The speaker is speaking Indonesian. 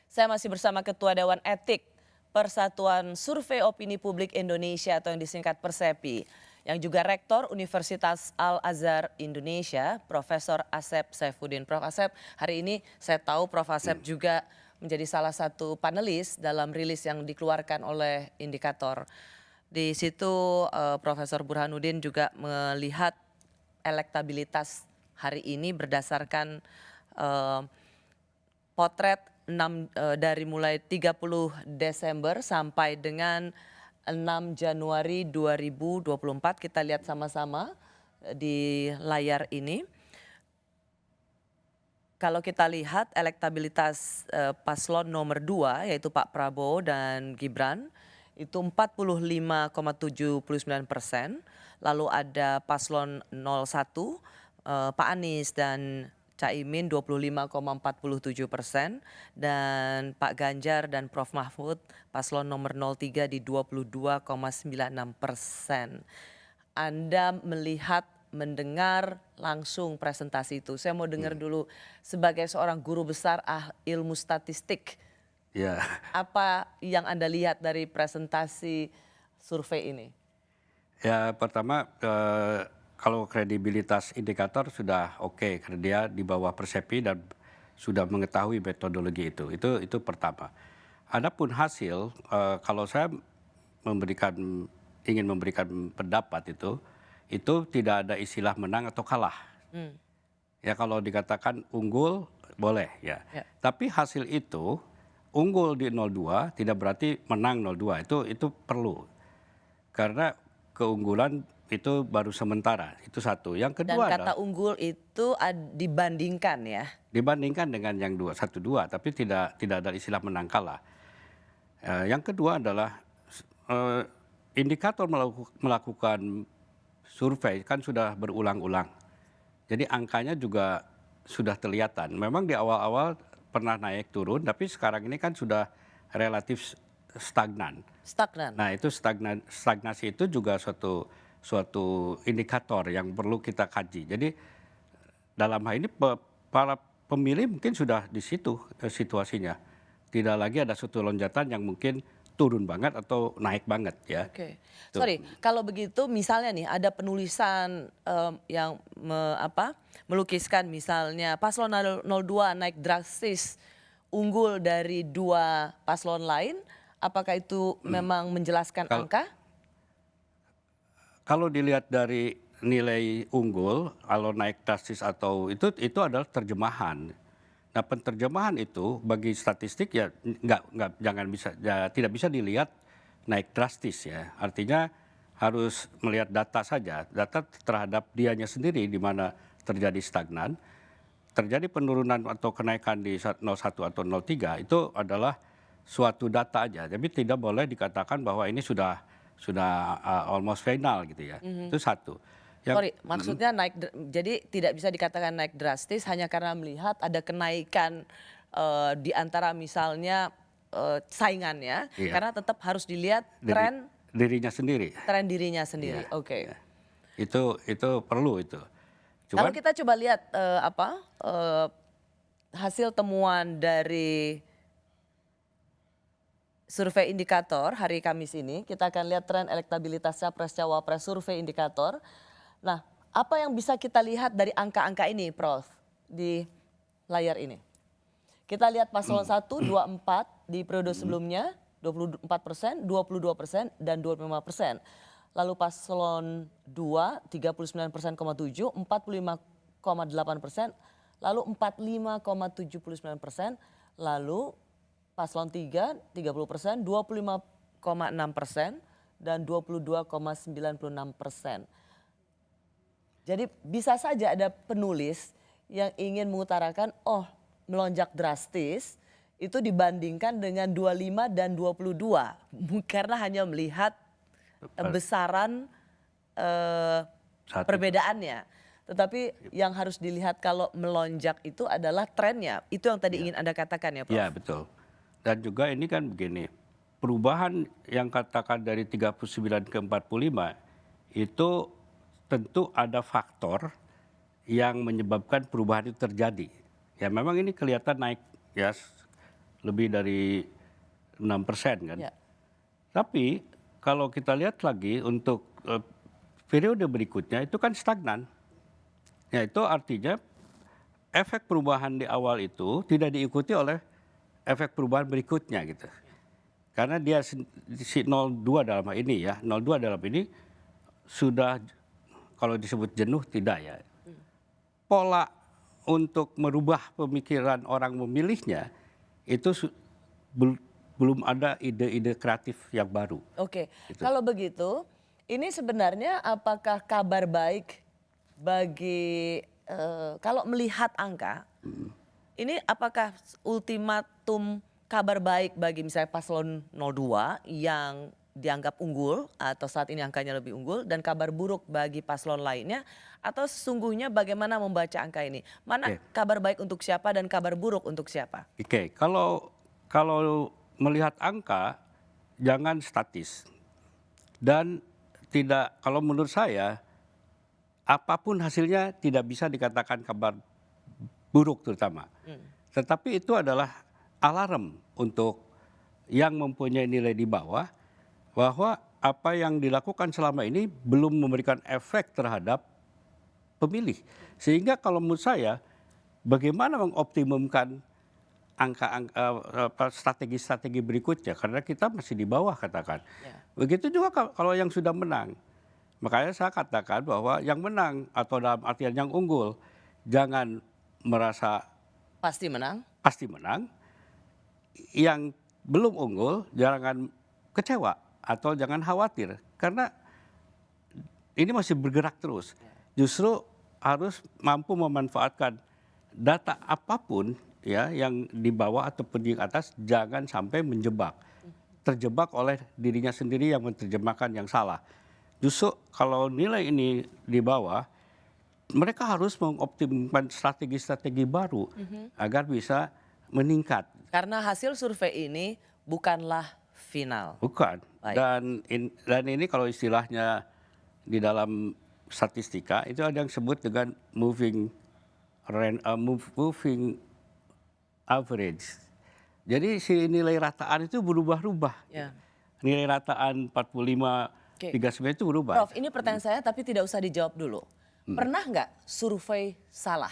Saya masih bersama Ketua Dewan Etik Persatuan Survei Opini Publik Indonesia atau yang disingkat Persepi, yang juga Rektor Universitas Al-Azhar Indonesia, Profesor Asep Saifuddin. Prof. Asep, hari ini saya tahu Prof. Asep juga menjadi salah satu panelis dalam rilis yang dikeluarkan oleh Indikator. Di situ Profesor Burhanuddin juga melihat elektabilitas hari ini berdasarkan potret dari mulai 30 Desember sampai dengan 6 Januari 2024. Kita lihat sama-sama di layar ini. Kalau kita lihat elektabilitas paslon nomor 2 yaitu Pak Prabowo dan Gibran itu 45,79%. Lalu ada paslon 01 Pak Anies dan Caimin 25,47% dan Pak Ganjar dan Prof Mahfud paslon nomor 03 di 22,96%. Anda melihat, mendengar langsung presentasi itu. Saya mau dengar dulu sebagai seorang guru besar ilmu statistik. Ya. Apa yang Anda lihat dari presentasi survei ini? Ya, pertama kalau kredibilitas indikator sudah oke, karena dia di bawah Persepi dan sudah mengetahui metodologi itu. Itu pertama. Adapun hasil, kalau saya ingin memberikan pendapat itu tidak ada istilah menang atau kalah. Ya kalau dikatakan unggul boleh ya. Tapi hasil itu unggul di 02 tidak berarti menang 02. Itu perlu. Karena keunggulan itu baru sementara, itu satu. Yang kedua dan kata unggul itu dibandingkan ya? Dibandingkan dengan yang 1-2, tapi tidak ada istilah menang kalah. Yang kedua adalah indikator melakukan survei kan sudah berulang-ulang. Jadi angkanya juga sudah kelihatan. Memang di awal-awal pernah naik turun, tapi sekarang ini kan sudah relatif stagnan. Nah itu stagnasi itu juga suatu indikator yang perlu kita kaji. Jadi dalam hal ini para pemilih mungkin sudah di situ situasinya. Tidak lagi ada suatu lonjakan yang mungkin turun banget atau naik banget ya. Oke. Sorry, kalau begitu misalnya nih ada penulisan yang melukiskan misalnya paslon 02 naik drastis unggul dari dua paslon lain, apakah itu memang menjelaskan angka? Kalau dilihat dari nilai unggul, kalau naik drastis atau itu adalah terjemahan. Nah penerjemahan itu bagi statistik ya tidak bisa dilihat naik drastis ya. Artinya harus melihat data saja, data terhadap dianya sendiri di mana terjadi stagnan. Terjadi penurunan atau kenaikan di 01 atau 03 itu adalah suatu data aja. Tapi tidak boleh dikatakan bahwa ini sudah almost final gitu ya. Itu satu. Sorry, maksudnya jadi tidak bisa dikatakan naik drastis hanya karena melihat ada kenaikan di antara misalnya saingannya, karena tetap harus dilihat tren dirinya sendiri. Tren dirinya sendiri, oke. Itu perlu itu. Kalau kita coba lihat hasil temuan dari survei indikator hari Kamis ini, kita akan lihat tren elektabilitas capres cawapres survei indikator. Nah, apa yang bisa kita lihat dari angka-angka ini, Prof, di layar ini? Kita lihat paslon 1, 24 di periode sebelumnya, 24%, 22%, dan 25%. Lalu paslon 2, 39,7%, 45,8%, lalu 45,79%, lalu paslon 3, 30%, 25,6%, dan 22,96%. Jadi bisa saja ada penulis yang ingin mengutarakan, melonjak drastis itu dibandingkan dengan 25 dan 22. Karena hanya melihat besaran perbedaannya. Tetapi yang harus dilihat kalau melonjak itu adalah trennya. Itu yang tadi ingin Anda katakan ya, Prof? Ya, betul. Dan juga ini kan begini, perubahan yang katakan dari 39 ke 45 itu tentu ada faktor yang menyebabkan perubahan itu terjadi. Ya memang ini kelihatan naik ya lebih dari 6% kan. Ya. Tapi kalau kita lihat lagi untuk periode berikutnya itu kan stagnan. Ya itu artinya efek perubahan di awal itu tidak diikuti oleh efek perubahan berikutnya gitu. Karena dia si 02 dalam hal ini ya, 02 dalam ini sudah kalau disebut jenuh tidak ya. Pola untuk merubah pemikiran orang memilihnya itu belum ada ide-ide kreatif yang baru. Oke, Gitu. kalau begitu, ini sebenarnya apakah kabar baik bagi kalau melihat angka, ini apakah ultimatum kabar baik bagi misalnya paslon 02 yang dianggap unggul atau saat ini angkanya lebih unggul dan kabar buruk bagi paslon lainnya atau sesungguhnya bagaimana membaca angka ini? Mana Oke. kabar baik untuk siapa dan kabar buruk untuk siapa? Oke, kalau melihat angka jangan statis dan tidak, kalau menurut saya apapun hasilnya tidak bisa dikatakan kabar buruk terutama. Tetapi itu adalah alarm untuk yang mempunyai nilai di bawah bahwa apa yang dilakukan selama ini belum memberikan efek terhadap pemilih. Sehingga kalau menurut saya bagaimana mengoptimumkan strategi-strategi berikutnya karena kita masih di bawah katakan. Ya. Begitu juga kalau yang sudah menang. Makanya saya katakan bahwa yang menang atau dalam artian yang unggul jangan merasa Pasti menang. pasti menang. Yang belum unggul jangan kecewa atau jangan khawatir karena ini masih bergerak terus. Justru harus mampu memanfaatkan data apapun ya yang di bawah ataupun di atas jangan sampai terjebak oleh dirinya sendiri yang menerjemahkan yang salah. Justru kalau nilai ini di bawah, mereka harus mengoptimalkan strategi-strategi baru agar bisa meningkat. Karena hasil survei ini bukanlah final. Bukan. Baik. Dan ini kalau istilahnya di dalam statistika itu ada yang sebut dengan moving average. Jadi si nilai rataan itu berubah-ubah. Ya. Nilai rataan 45 Oke. 39 itu berubah. Prof, ini pertanyaan saya tapi tidak usah dijawab dulu. Pernah nggak survei salah?